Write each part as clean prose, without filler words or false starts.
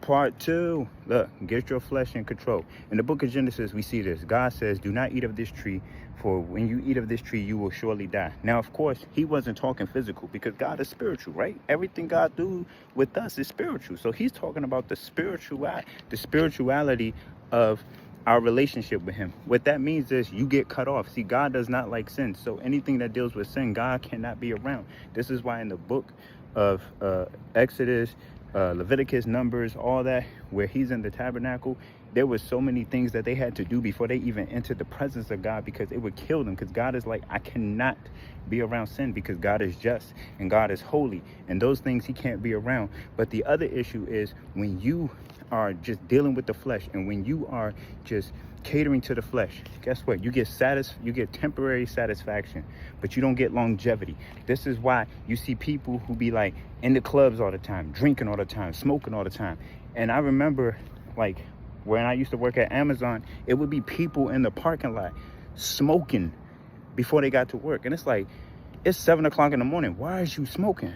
Part 2. Look, get your flesh in control. In the book of Genesis, we see this. God says, do not eat of this tree, for when you eat of this tree, you will surely die. Now, of course, he wasn't talking physical because God is spiritual, right? Everything God do with us is spiritual. So he's talking about the spirituality of our relationship with him. What that means is you get cut off. See, God does not like sin. So anything that deals with sin, God cannot be around. This is why in the book of Exodus, Leviticus, Numbers, all that, where he's in the tabernacle, there was so many things that they had to do before they even entered the presence of God, because it would kill them. Because God is like, I cannot be around sin, because God is just and God is holy, and those things he can't be around. But the other issue is when you are just dealing with the flesh, and when you are just catering to the flesh, guess what? You get temporary satisfaction, but you don't get longevity. This is why you see people who be like in the clubs all the time, drinking all the time, smoking all the time. And I remember, like, when I used to work at Amazon, it would be people in the parking lot smoking before they got to work. And it's like, it's 7 o'clock in the morning. Why is you smoking?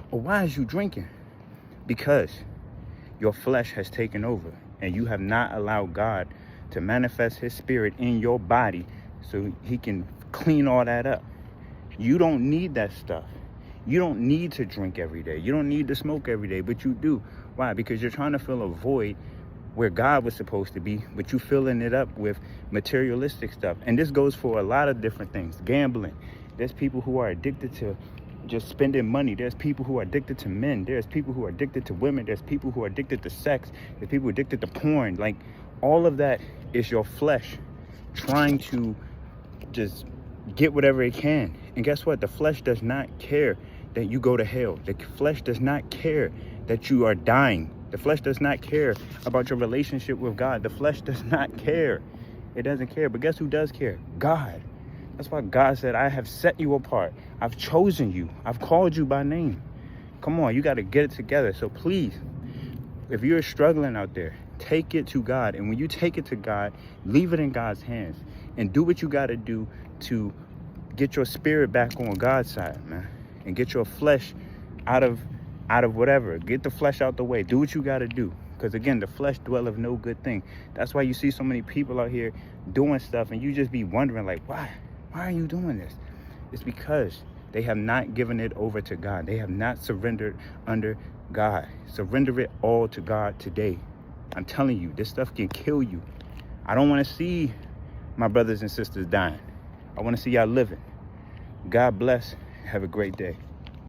Or why is you drinking? Because your flesh has taken over, and you have not allowed God to manifest his spirit in your body so he can clean all that up. You don't need that stuff. You don't need to drink every day. You don't need to smoke every day, but you do. Why? Because you're trying to fill a void where God was supposed to be, but you filling it up with materialistic stuff. And this goes for a lot of different things. Gambling. There's people who are addicted to just spending money. There's people who are addicted to men. There's people who are addicted to women. There's people who are addicted to sex. There's people addicted to porn. Like, all of that is your flesh trying to just get whatever it can. And guess what? The flesh does not care that you go to hell. The flesh does not care that you are dying. The flesh does not care about your relationship with God. The flesh does not care. It doesn't care. But guess who does care? God. That's why God said, I have set you apart. I've chosen you. I've called you by name. Come on, you got to get it together. So please, if you're struggling out there, take it to God. And when you take it to God, leave it in God's hands and do what you got to do to get your spirit back on God's side, man, and get your flesh out of whatever. Get the flesh out the way. Do what you got to do. Because again, the flesh dwelleth no good thing. That's why you see so many people out here doing stuff, and you just be wondering, like, why are you doing this? It's because they have not given it over to God. They have not surrendered under God. Surrender it all to God today. I'm telling you, this stuff can kill you. I don't want to see my brothers and sisters dying. I want to see y'all living. God bless. Have a great day.